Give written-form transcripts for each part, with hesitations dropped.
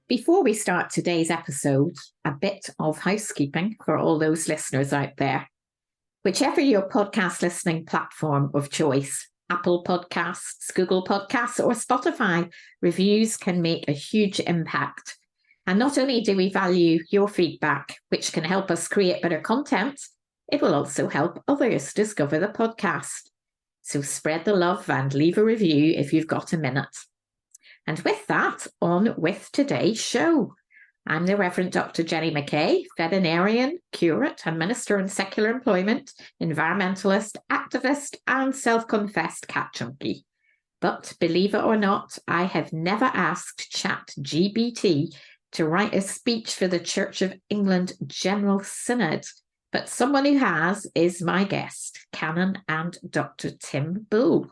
Before we start today's episode, a bit of housekeeping for all those listeners out there. Whichever your podcast listening platform of choice, Apple Podcasts, Google Podcasts, or Spotify, reviews can make a huge impact. And not only do we value your feedback, which can help us create better content, it will also help others discover the podcast. So spread the love and leave a review if you've got a minute. And with that, on with today's show. I'm the Reverend Dr. Jenny McKay, veterinarian, curate and minister in secular employment, environmentalist, activist and self-confessed cat junkie. But believe it or not, I have never asked ChatGPT to write a speech for the Church of England General Synod. But someone who has is my guest, Canon and Dr. Tim Bull.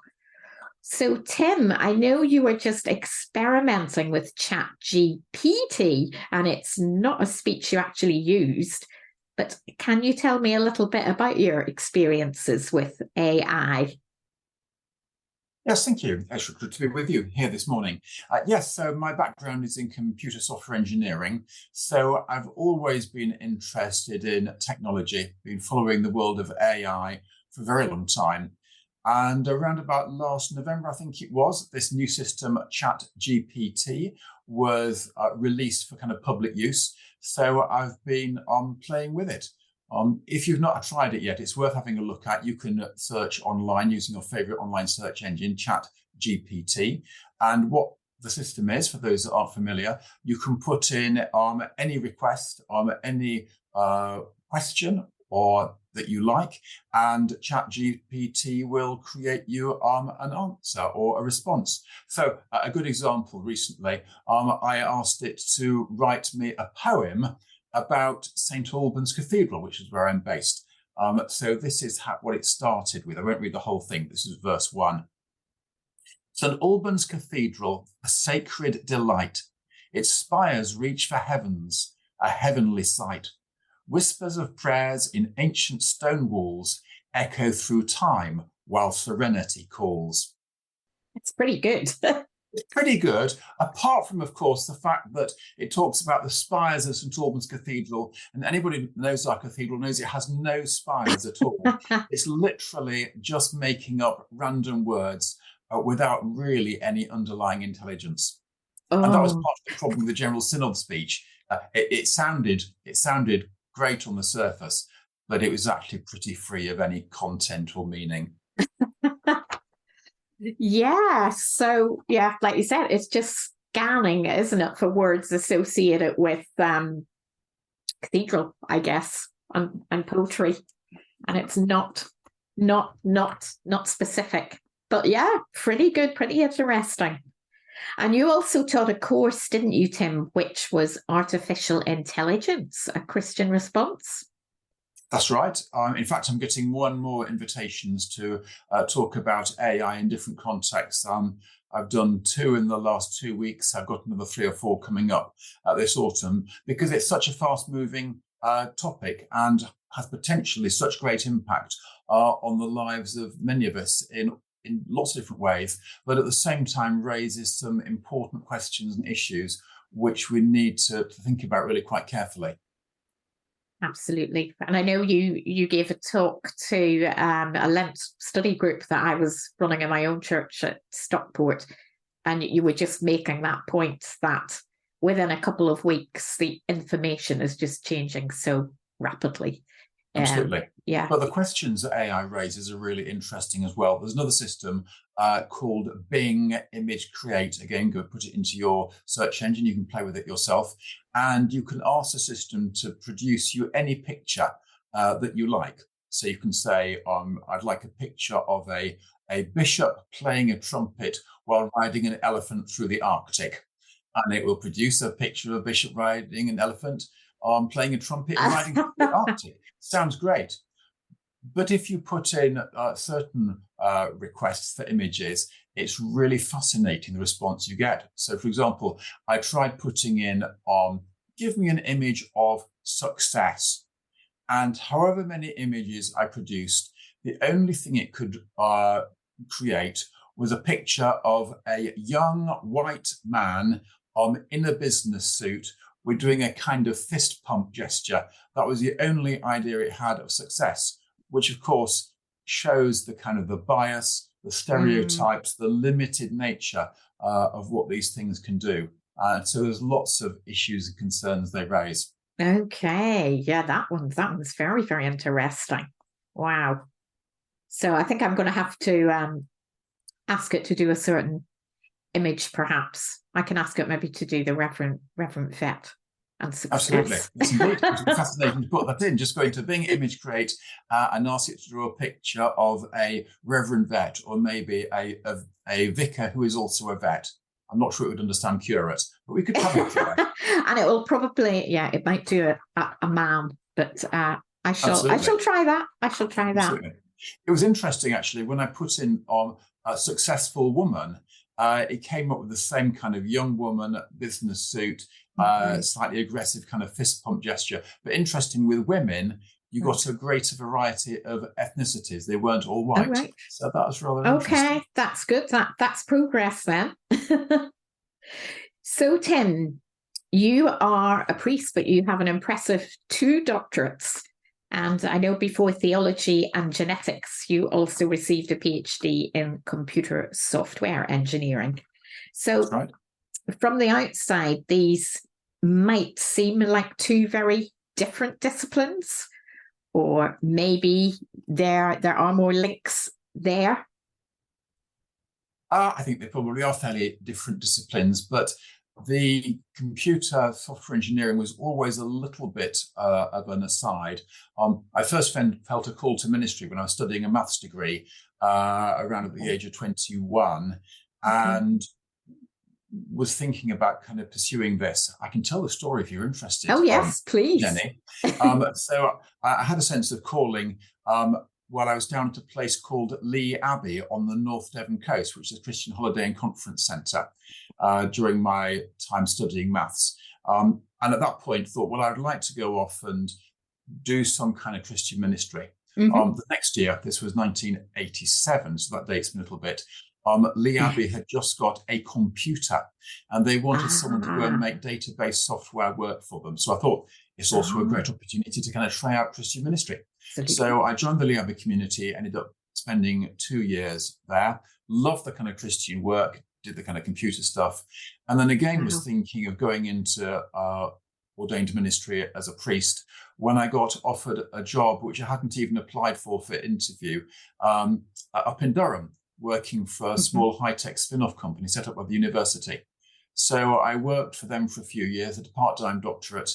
So, Tim, I know you were just experimenting with ChatGPT, and it's not a speech you actually used, but can you tell me a little bit about your experiences with AI? Yes, thank you. It's good to be with you here this morning. So my background is in computer software engineering. So I've always been interested in technology, been following the world of AI for a very long time. And around about last November, I think it was, this new system, ChatGPT, was released for kind of public use. So I've been playing with it. If you've not tried it yet, it's worth having a look at. You can search online using your favorite online search engine, ChatGPT. And what the system is, for those that aren't familiar, you can put in any request, any question or that you like, and ChatGPT will create you an answer or a response. So a good example recently, I asked it to write me a poem about St. Albans Cathedral, which is where I'm based. So this is what it started with. I won't read the whole thing. This is verse 1. St. Albans Cathedral, a sacred delight. Its spires reach for heavens, a heavenly sight. Whispers of prayers in ancient stone walls echo through time while serenity calls. It's pretty good. It's pretty good, apart from, of course, the fact that it talks about the spires of St. Albans Cathedral, and anybody who knows our cathedral knows it has no spires at all. It's literally just making up random words without really any underlying intelligence. Oh. And that was part of the problem with the General Synod speech. It sounded great on the surface, but it was actually pretty free of any content or meaning. Yeah. So, yeah, like you said, it's just scanning, isn't it, for words associated with cathedral, I guess, and poetry. And it's not specific. But yeah, pretty good, pretty interesting. And you also taught a course, didn't you, Tim, which was Artificial Intelligence, a Christian response? That's right. In fact, I'm getting more and more invitations to talk about AI in different contexts. I've done 2 in the last 2 weeks. I've got another 3 or 4 coming up this autumn, because it's such a fast-moving topic and has potentially such great impact on the lives of many of us in lots of different ways, but at the same time raises some important questions and issues which we need to think about really quite carefully. Absolutely. And I know you gave a talk to a Lent study group that I was running in my own church at Stockport, and you were just making that point that within a couple of weeks, the information is just changing so rapidly. Absolutely. Yeah. But the questions that AI raises are really interesting as well. There's another system called Bing Image Create. Again, go put it into your search engine. You can play with it yourself. And you can ask the system to produce you any picture that you like. So you can say, I'd like a picture of a bishop playing a trumpet while riding an elephant through the Arctic. And it will produce a picture of a bishop riding an elephant playing a trumpet and riding through the Arctic. Sounds great. But if you put in certain requests for images, it's really fascinating the response you get. So, for example, I tried putting in, give me an image of success. And however many images I produced, the only thing it could create was a picture of a young white man in a business suit. We're doing a kind of fist pump gesture. That was the only idea it had of success, which of course shows the kind of the bias, the stereotypes, the limited nature of what these things can do. So there's lots of issues and concerns they raise. Okay, yeah, that one's very, very interesting. Wow. So I think I'm going to have to ask it to do a certain image, perhaps. I can ask it maybe to do the Reverend Vet and success. Absolutely. Yes, indeed. It would be fascinating to put that in. Just go into Bing Image Create and ask it to draw a picture of a Reverend Vet, or maybe a vicar who is also a vet. I'm not sure it would understand curate, but we could have a try. And it will probably, it might do a man, but I shall try that. I shall try that. Absolutely. It was interesting, actually, when I put in on a successful woman, it came up with the same kind of young woman, business suit, slightly aggressive kind of fist pump gesture. But interesting, with women, you got a greater variety of ethnicities. They weren't all white. Oh, right. So that was rather interesting. Okay, that's good. That's progress then. So, Tim, you are a priest, but you have an impressive 2 doctorates. And I know before theology and genetics, you also received a PhD in computer software engineering. So right. From the outside, these might seem like 2 very different disciplines, or maybe there are more links there. I think they probably are fairly different disciplines, but the computer software engineering was always a little bit of an aside. I first felt a call to ministry when I was studying a maths degree around at the age of 21, and was thinking about kind of pursuing this. I can tell the story if you're interested. Oh, yes, please. Jenny. So I had a sense of calling while I was down at a place called Lee Abbey on the North Devon coast, which is a Christian holiday and conference centre, during my time studying maths. And at that point thought, well, I'd like to go off and do some kind of Christian ministry. The next year, this was 1987, so that dates me a little bit, Lee Abbey had just got a computer, and they wanted someone to go and make database software work for them. So I thought it's also a great opportunity to kind of try out Christian ministry. So I joined the Lee Abbey community, ended up spending 2 years there, loved the kind of Christian work, did the kind of computer stuff, and then again was thinking of going into ordained ministry as a priest when I got offered a job which I hadn't even applied for interview up in Durham, working for a small high-tech spin-off company set up by the university. So I worked for them for a few years at a part-time doctorate,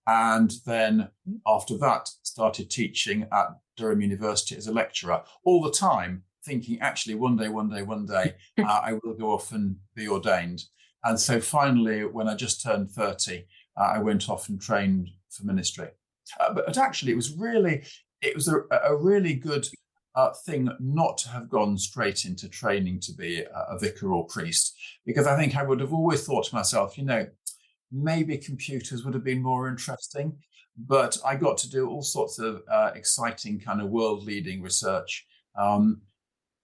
and then after that started teaching at Durham University as a lecturer, all the time thinking, actually, one day, I will go off and be ordained. And so finally, when I just turned 30, I went off and trained for ministry. But actually, it was a really good thing not to have gone straight into training to be a vicar or priest, because I think I would have always thought to myself, maybe computers would have been more interesting, but I got to do all sorts of exciting kind of world-leading research,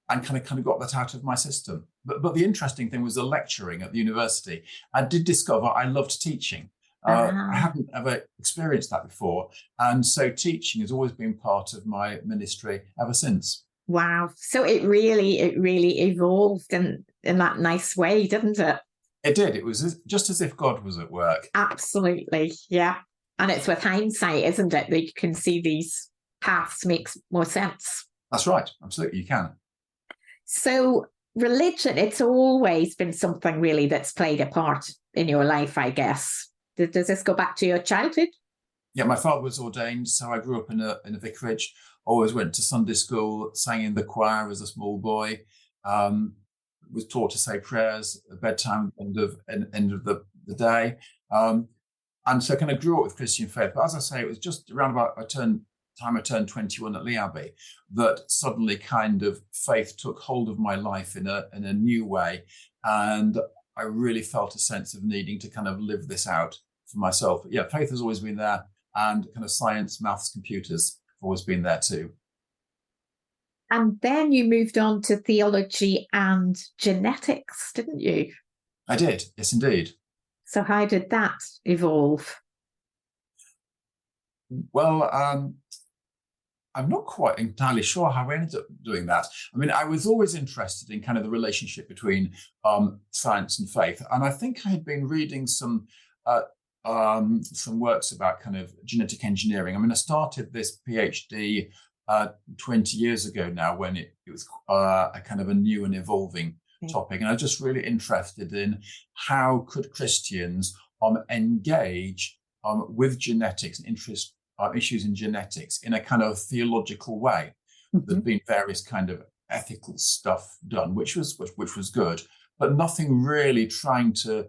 and kind of got that out of my system. But the interesting thing was the lecturing at the university. I did discover I loved teaching. I hadn't ever experienced that before. And so teaching has always been part of my ministry ever since. Wow. So it really evolved in that nice way, didn't it? It did. It was just as if God was at work. Absolutely. Yeah. And it's with hindsight, isn't it, that you can see these paths makes more sense. That's right. Absolutely. You can. So religion, it's always been something really that's played a part in your life, I guess. Does this go back to your childhood? Yeah, my father was ordained, so I grew up in a vicarage. Always went to Sunday school, sang in the choir as a small boy. Was taught to say prayers at bedtime, end of the day, and so kind of grew up with Christian faith. But as I say, it was just around about I turned 21 at Lee Abbey that suddenly kind of faith took hold of my life in a new way, and I really felt a sense of needing to kind of live this out for myself. But yeah, faith has always been there, and kind of science, maths, computers have always been there too. And then you moved on to theology and genetics, didn't you? I did, yes, indeed. So how did that evolve? Well, I'm not quite entirely sure how I ended up doing that. I mean, I was always interested in kind of the relationship between science and faith, and I think I had been reading some works about kind of genetic engineering. I mean, I started this PhD 20 years ago now, when it was a kind of a new and evolving topic, and I was just really interested in how could Christians engage with genetics and issues in genetics in a kind of theological way. Mm-hmm. There'd been various kind of ethical stuff done, which was good, but nothing really trying to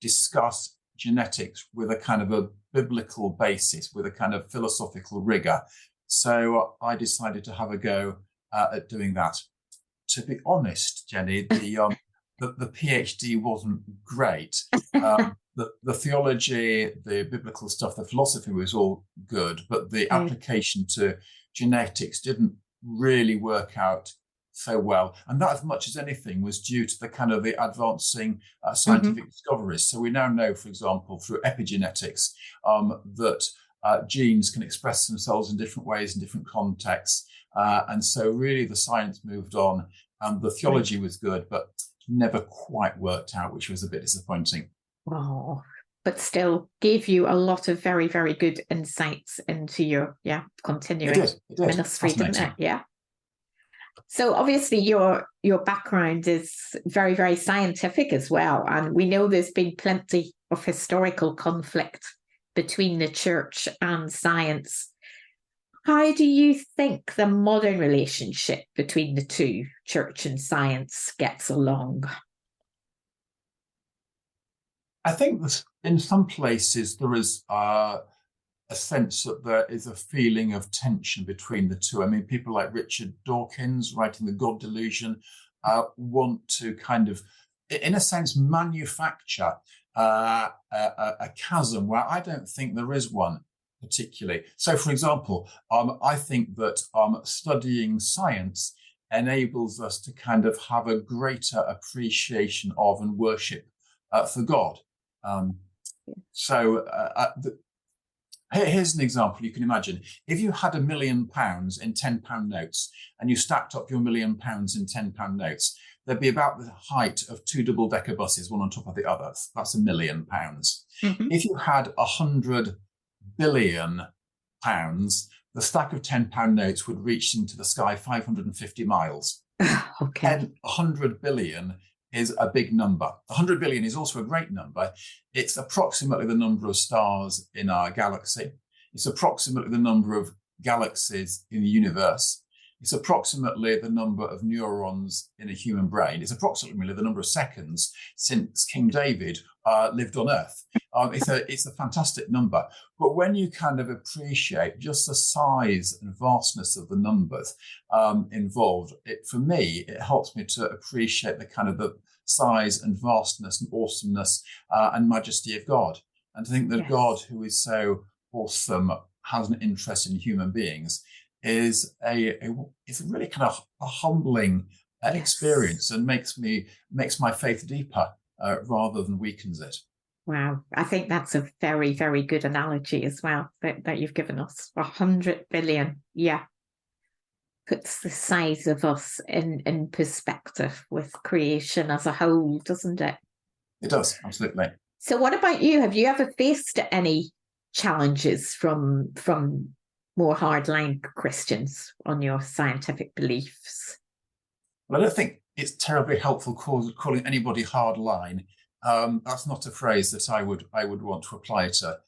discuss genetics with a kind of a biblical basis, with a kind of philosophical rigor. So I decided to have a go at doing that. To be honest, Jenny, the PhD wasn't great. The theology, the biblical stuff, the philosophy was all good, but the application to genetics didn't really work out so well. And that, as much as anything, was due to the kind of the advancing scientific discoveries. So we now know, for example, through epigenetics, that genes can express themselves in different ways in different contexts. And so really the science moved on, and the theology was good, but never quite worked out, which was a bit disappointing. Oh, but still gave you a lot of very, very good insights into your continuing ministry, didn't it? Yeah. So obviously your background is very, very scientific as well. And we know there's been plenty of historical conflict between the church and science. How do you think the modern relationship between the two, church and science, gets along? I think that in some places there is a sense that there is a feeling of tension between the two. I mean, people like Richard Dawkins, writing The God Delusion, want to kind of, in a sense, manufacture a chasm where I don't think there is one particularly. So, for example, I think that studying science enables us to kind of have a greater appreciation of and worship for God. Here's an example you can imagine. If you had £1 million in £10 notes and you stacked up your £1 million in £10 notes, there'd be about the height of 2 double-decker buses, one on top of the other. That's £1 million. Mm-hmm. If you had 100 billion pounds, the stack of £10 notes would reach into the sky 550 miles. Okay. And 100 billion is a big number. 100 billion is also a great number. It's approximately the number of stars in our galaxy. It's approximately the number of galaxies in the universe. It's approximately the number of neurons in a human brain. It's approximately the number of seconds since King David lived on Earth. It's a fantastic number. But when you kind of appreciate just the size and vastness of the numbers involved, for me, it helps me to appreciate the kind of the size and vastness and awesomeness and majesty of God. And to think that God, who is so awesome, has an interest in human beings, is it's really kind of a humbling experience, and makes my faith deeper rather than weakens it. Wow, I think that's a very, very good analogy as well that you've given us. 100 billion, puts the size of us in perspective with creation as a whole, doesn't it? It does, absolutely. So what about you? Have you ever faced any challenges from more hardline Christians on your scientific beliefs? Well, I don't think it's terribly helpful calling anybody hardline. That's not a phrase that I would want to apply to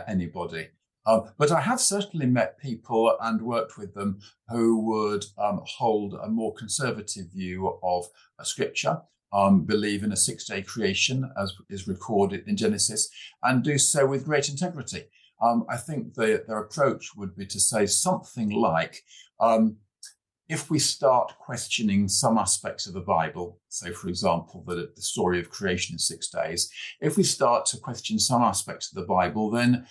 anybody. But I have certainly met people and worked with them who would hold a more conservative view of Scripture, believe in a 6-day creation as is recorded in Genesis, and do so with great integrity. I think their approach would be to say something like, if we start questioning some aspects of the Bible, so for example, the story of creation in 6 days, if we start to question some aspects of the Bible, then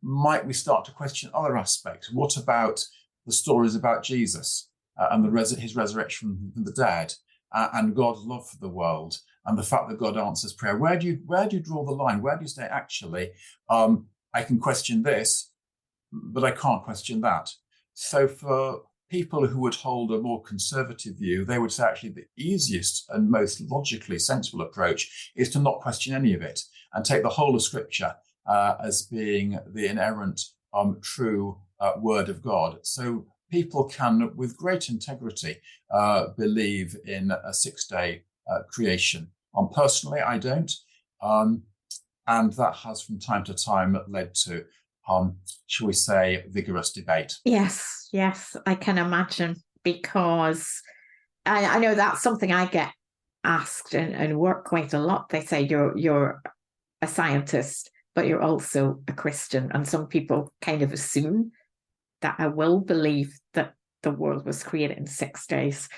might we start to question other aspects? What about the stories about Jesus and his resurrection from the dead? and God's love for the world and the fact that God answers prayer. Where do you draw the line? Where do you say, actually, I can question this, but I can't question that? So for people who would hold a more conservative view, they would say actually the easiest and most logically sensible approach is to not question any of it and take the whole of Scripture as being the inerrant, true word of God. So people can, with great integrity, believe in a 6-day creation. Personally, I don't. And that has from time to time led to, shall we say, vigorous debate. Yes, I can imagine, because I know that's something I get asked and work quite a lot. They say you're a scientist, but you're also a Christian. And some people kind of assume that I will believe that the world was created in 6 days.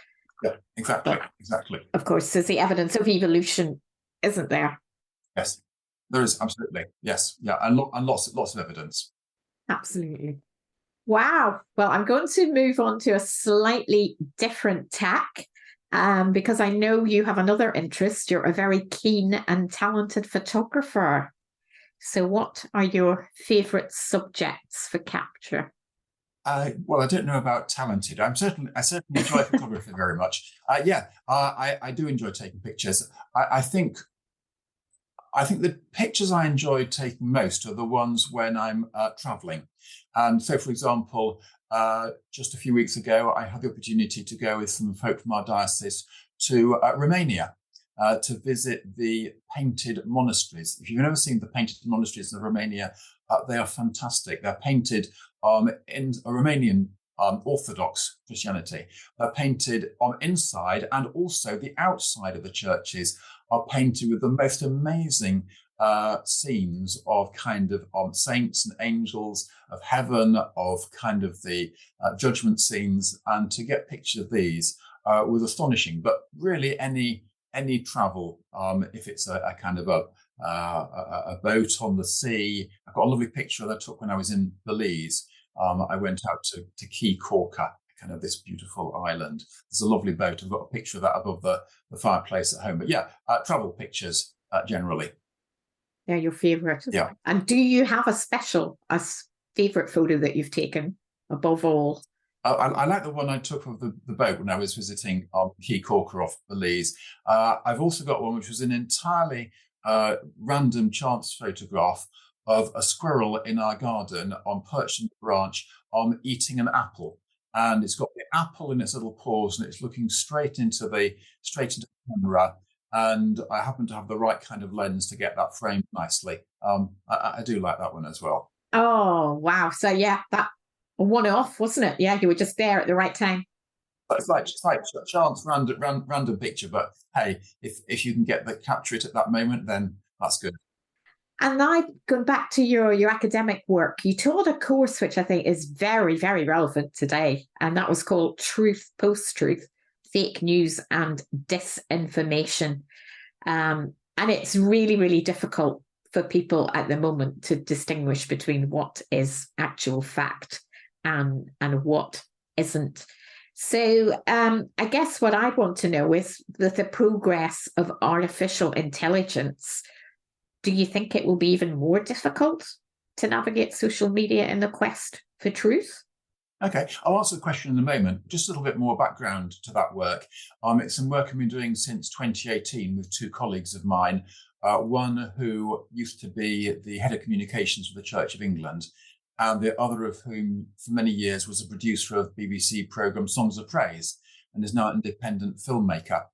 Yeah, exactly. But, exactly. Of course, there's the evidence of evolution, isn't there? Yes, there is, absolutely. Yes, yeah, and lots of evidence. Absolutely. Wow. Well, I'm going to move on to a slightly different tack, because I know you have another interest. You're a very keen and talented photographer. So what are your favourite subjects for capture? Well, I don't know about talented. I certainly enjoy photography very much. I do enjoy taking pictures. I think the pictures I enjoy taking most are the ones when I'm traveling. So, for example, just a few weeks ago, I had the opportunity to go with some folk from our diocese to Romania to visit the painted monasteries. If you've never seen the painted monasteries in Romania, they are fantastic. They're painted in a Romanian Orthodox Christianity. They're painted on inside, and also the outside of the churches are painted with the most amazing scenes of kind of saints and angels, of heaven, of kind of the judgment scenes. And to get pictures of these was astonishing. But really, any travel, if it's a kind of a boat on the sea. I've got a lovely picture that I took when I was in Belize. I went out to Key Corker, kind of this beautiful island. There's a lovely boat. I've got a picture of that above the fireplace at home. But yeah, travel pictures generally. They're your favourite. Yeah. And do you have a favourite photo that you've taken above all? I like the one I took of the boat when I was visiting Key Corker off Belize. I've also got one which was an entirely random chance photograph of a squirrel in our garden perched on the branch eating an apple. And it's got the apple in its little paws and it's looking straight into the camera. And I happen to have the right kind of lens to get that framed nicely. I do like that one as well. Oh, wow. So yeah, that one-off, wasn't it? Yeah, you were just there at the right time. It's like a chance random picture, but hey, if you can capture it at that moment, then that's good. And now, going back to your academic work, you taught a course which I think is very, very relevant today, and that was called Truth, Post-Truth, Fake News and Disinformation. And it's really, really difficult for people at the moment to distinguish between what is actual fact and what isn't. So I guess what I want to know is, with the progress of artificial intelligence, do you think it will be even more difficult to navigate social media in the quest for truth? Okay, I'll answer the question in a moment. Just a little bit more background to that work. It's some work I've been doing since 2018 with two colleagues of mine, one who used to be the head of communications for the Church of England, and the other of whom for many years was a producer of BBC programme Songs of Praise and is now an independent filmmaker.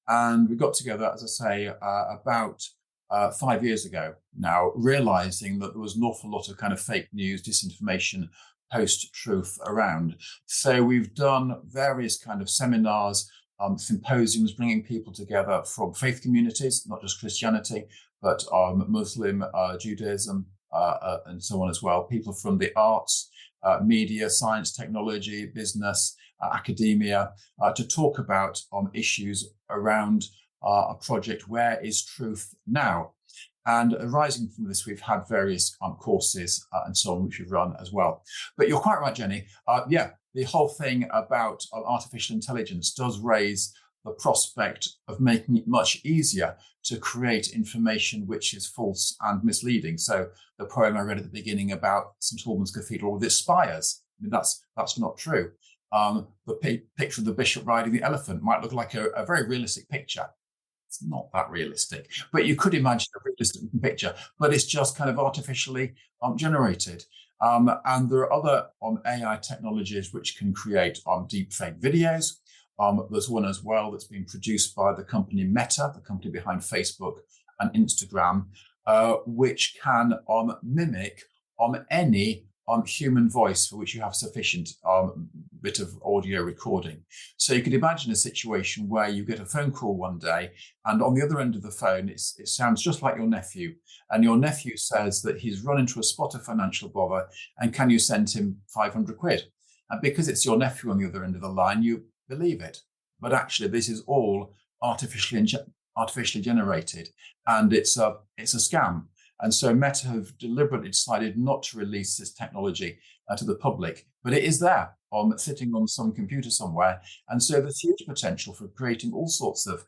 And we got together, as I say, about 5 years ago now, realizing that there was an awful lot of kind of fake news, disinformation, post-truth around. So we've done various kind of seminars, symposiums, bringing people together from faith communities, not just Christianity, but Muslim, Judaism, and so on as well. People from the arts, media, science, technology, business, academia, to talk about issues around a project, Where is Truth Now? And arising from this, we've had various courses and so on, which we've run as well. But you're quite right, Jenny. The whole thing about artificial intelligence does raise the prospect of making it much easier to create information which is false and misleading. So the poem I read at the beginning about St Albans Cathedral with its spires, I mean, that's not true. The picture of the bishop riding the elephant might look like a very realistic picture. It's not that realistic, but you could imagine a realistic picture, but it's just kind of artificially generated. And there are other AI technologies which can create deep fake videos. There's one as well that's been produced by the company Meta, the company behind Facebook and Instagram, which can mimic any human voice for which you have sufficient bit of audio recording. So you could imagine a situation where you get a phone call one day, and on the other end of the phone, it sounds just like your nephew. And your nephew says that he's run into a spot of financial bother, and can you send him 500 quid? And because it's your nephew on the other end of the line, you believe it. But actually, this is all artificially generated, and it's a scam. And so Meta have deliberately decided not to release this technology to the public, but it is there, sitting on some computer somewhere. And so there's huge potential for creating all sorts of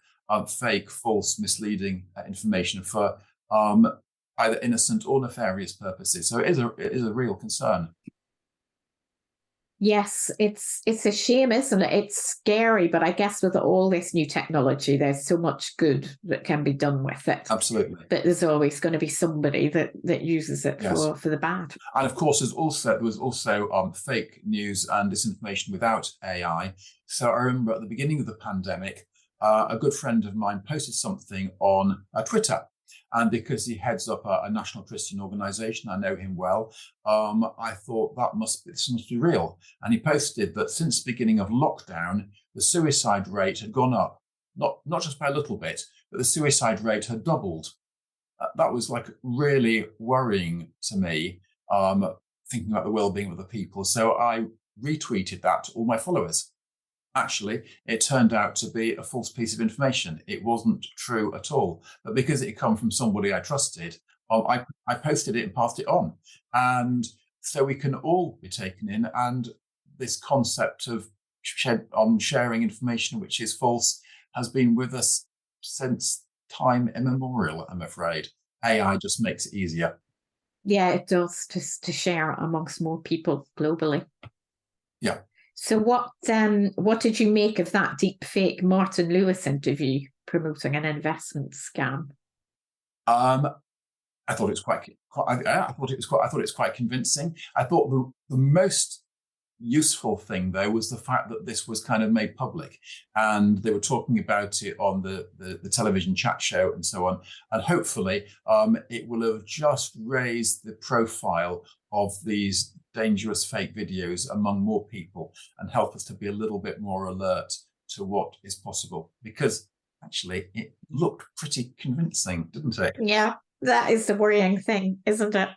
fake, false, misleading information for either innocent or nefarious purposes. So it is a real concern. Yes, it's a shame, isn't it? It's scary, but I guess with all this new technology, there's so much good that can be done with it. Absolutely. But there's always going to be somebody that uses it for the bad. And of course, there was also fake news and disinformation without AI. So I remember at the beginning of the pandemic, a good friend of mine posted something on Twitter. And because he heads up a national Christian organization, I know him well, I thought this must be real. And he posted that since the beginning of lockdown, the suicide rate had gone up, not just by a little bit, but the suicide rate had doubled. That was like really worrying to me, thinking about the well-being of the people. So I retweeted that to all my followers. Actually, it turned out to be a false piece of information. It wasn't true at all. But because it had come from somebody I trusted, I posted it and passed it on. And so we can all be taken in. And this concept of sharing information which is false has been with us since time immemorial, I'm afraid. AI just makes it easier. Yeah, it does, to share amongst more people globally. Yeah. So what did you make of that deep fake Martin Lewis interview promoting an investment scam? I thought it was quite convincing. I thought the most useful thing though was the fact that this was kind of made public, and they were talking about it on the television chat show and so on. And hopefully, it will have just raised the profile of these dangerous fake videos among more people and help us to be a little bit more alert to what is possible, because actually it looked pretty convincing, didn't it? Yeah, that is the worrying thing, isn't it?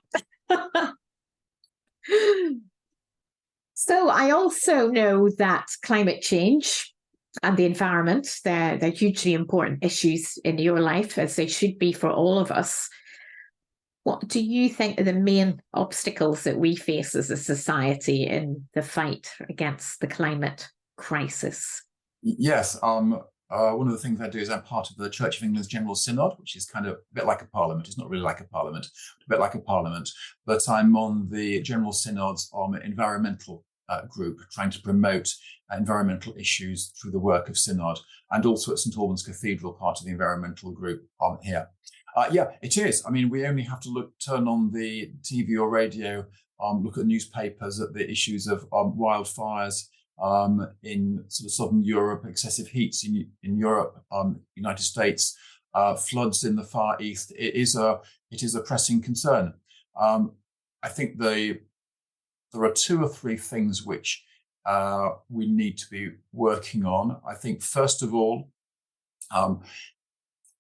So I also know that climate change and the environment, they're hugely important issues in your life, as they should be for all of us. What do you think are the main obstacles that we face as a society in the fight against the climate crisis? Yes, one of the things I do is I'm part of the Church of England's General Synod, which is kind of a bit like a parliament. It's not really like a parliament, a bit like a parliament. But I'm on the General Synod's environmental group, trying to promote environmental issues through the work of Synod, and also at St Albans Cathedral, part of the environmental group here. Yeah, it is. I mean, we only have to turn on the TV or radio, look at newspapers at the issues of wildfires in sort of southern Europe, excessive heats in Europe, United States, floods in the Far East. It is a pressing concern. I think there are two or three things which we need to be working on. I think, first of all,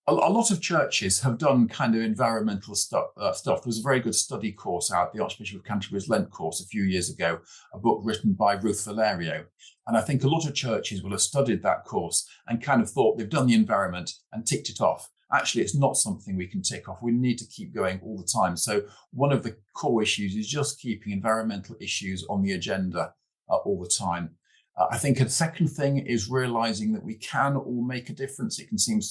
a lot of churches have done kind of environmental stuff. There was a very good study course out, the Archbishop of Canterbury's Lent course a few years ago, a book written by Ruth Valerio. And I think a lot of churches will have studied that course and kind of thought they've done the environment and ticked it off. Actually, it's not something we can tick off. We need to keep going all the time. So one of the core issues is just keeping environmental issues on the agenda all the time. I think a second thing is realizing that we can all make a difference. It can seem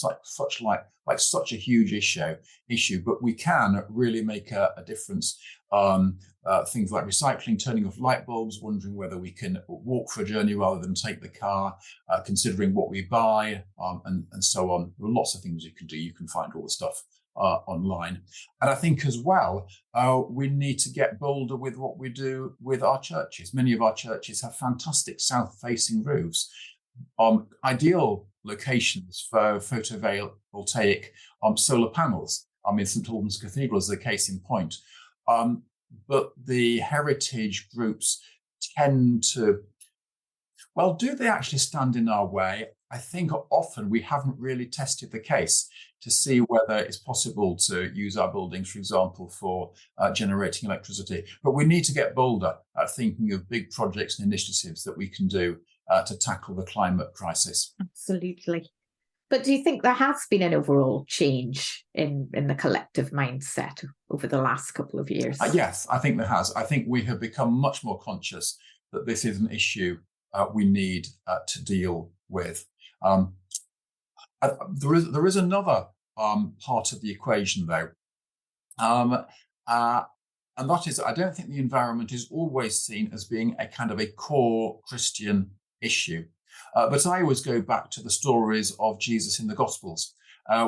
like such a huge issue, but we can really make a difference. Things like recycling, turning off light bulbs, wondering whether we can walk for a journey rather than take the car, considering what we buy, and so on. There are lots of things you can do. You can find all the stuff online. And I think as well, we need to get bolder with what we do with our churches. Many of our churches have fantastic south-facing roofs, ideal locations for photovoltaic solar panels. St Albans Cathedral is the case in point. But the heritage groups tend to, well, do they actually stand in our way? I think often we haven't really tested the case to see whether it's possible to use our buildings, for example, for generating electricity. But we need to get bolder at thinking of big projects and initiatives that we can do to tackle the climate crisis. Absolutely. But do you think there has been an overall change in the collective mindset over the last couple of years? Yes, I think there has. I think we have become much more conscious that this is an issue we need to deal with. There is another part of the equation, though, and that is, I don't think the environment is always seen as being a kind of a core Christian issue. But I always go back to the stories of Jesus in the Gospels.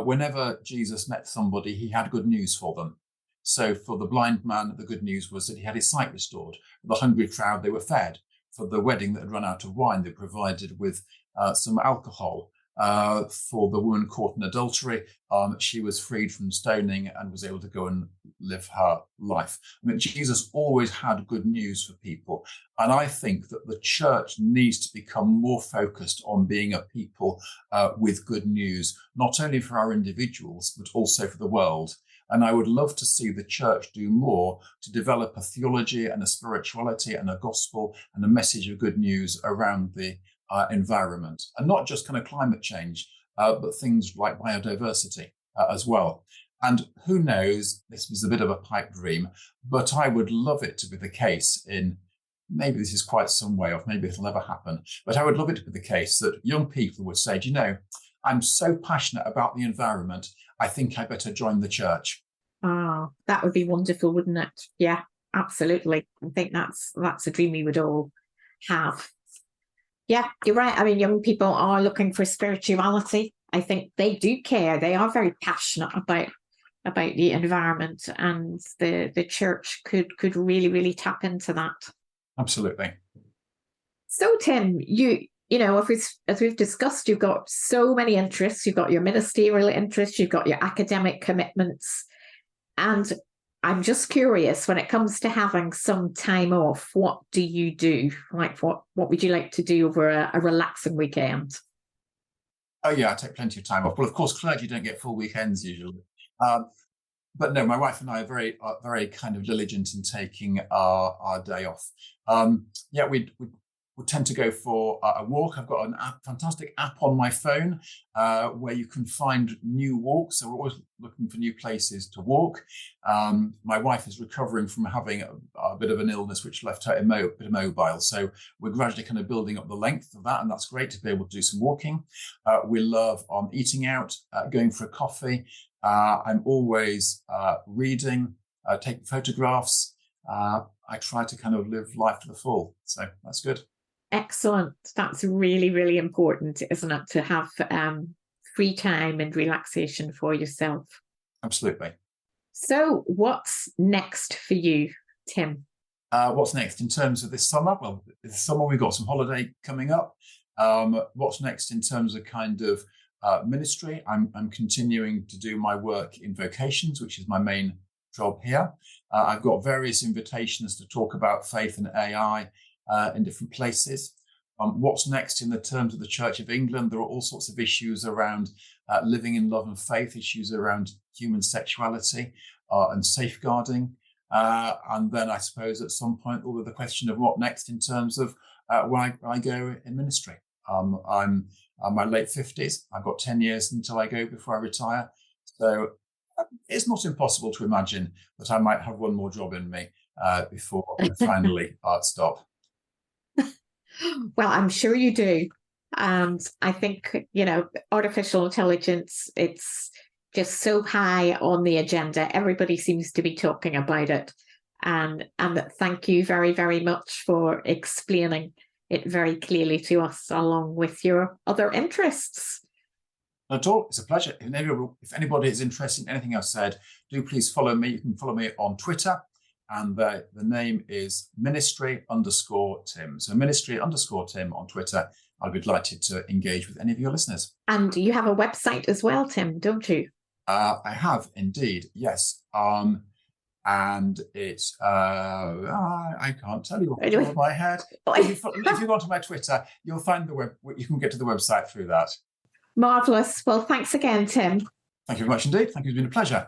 Whenever Jesus met somebody, he had good news for them. So for the blind man, the good news was that he had his sight restored. For the hungry crowd, they were fed. For the wedding that had run out of wine, they provided with some alcohol. For the woman caught in adultery, she was freed from stoning and was able to go and live her life. Jesus always had good news for people. And I think that the church needs to become more focused on being a people with good news, not only for our individuals, but also for the world. And I would love to see the church do more to develop a theology and a spirituality and a gospel and a message of good news around the environment, and not just kind of climate change, but things like biodiversity as well. And who knows, this is a bit of a pipe dream, but I would love it to be the case in, maybe this is quite some way off, maybe it'll never happen, but I would love it to be the case that young people would say, I'm so passionate about the environment, I think I better join the church. Oh, that would be wonderful, wouldn't it? Yeah, absolutely. I think that's a dream we would all have. Yeah, you're right. Young people are looking for spirituality. I think they do care. They are very passionate about the environment, and the church could really, really tap into that. Absolutely. So, Tim, as we've discussed, you've got so many interests. You've got your ministerial interests, you've got your academic commitments, and I'm just curious, when it comes to having some time off, what do you do? Like, what would you like to do over a relaxing weekend? Oh, yeah, I take plenty of time off. Well, of course, clergy don't get full weekends usually. But no, my wife and I are very kind of diligent in taking our day off. We tend to go for a walk. I've got a fantastic app on my phone where you can find new walks. So we're always looking for new places to walk. My wife is recovering from having a bit of an illness which left her a bit immobile. So we're gradually kind of building up the length of that, and that's great to be able to do some walking. We love eating out, going for a coffee. I'm always reading, taking photographs. I try to kind of live life to the full. So that's good. Excellent. That's really, really important, isn't it, to have free time and relaxation for yourself? Absolutely. So what's next for you, Tim? What's next in terms of this summer? Well, this summer we've got some holiday coming up. What's next in terms of kind of ministry? I'm continuing to do my work in vocations, which is my main job here. I've got various invitations to talk about faith and AI in different places. What's next in the terms of the Church of England? There are all sorts of issues around living in love and faith, issues around human sexuality and safeguarding. And then I suppose at some point there will be the question of what next in terms of where I go in ministry. I'm in my late 50s. I've got 10 years until I go before I retire. So it's not impossible to imagine that I might have one more job in me before I finally stop. Well, I'm sure you do. And I think, artificial intelligence, it's just so high on the agenda. Everybody seems to be talking about it. And thank you very, very much for explaining it very clearly to us, along with your other interests. Not at all. It's a pleasure. If anybody is interested in anything I've said, do please follow me. You can follow me on Twitter, and the name is ministry_Tim. So ministry_Tim on Twitter. I'll be delighted to engage with any of your listeners. And you have a website as well, Tim, don't you? I have indeed, yes. And it's, I can't tell you off the top of my head. If you go onto my Twitter, you'll find you can get to the website through that. Marvellous. Well, thanks again, Tim. Thank you very much indeed. Thank you. It's been a pleasure.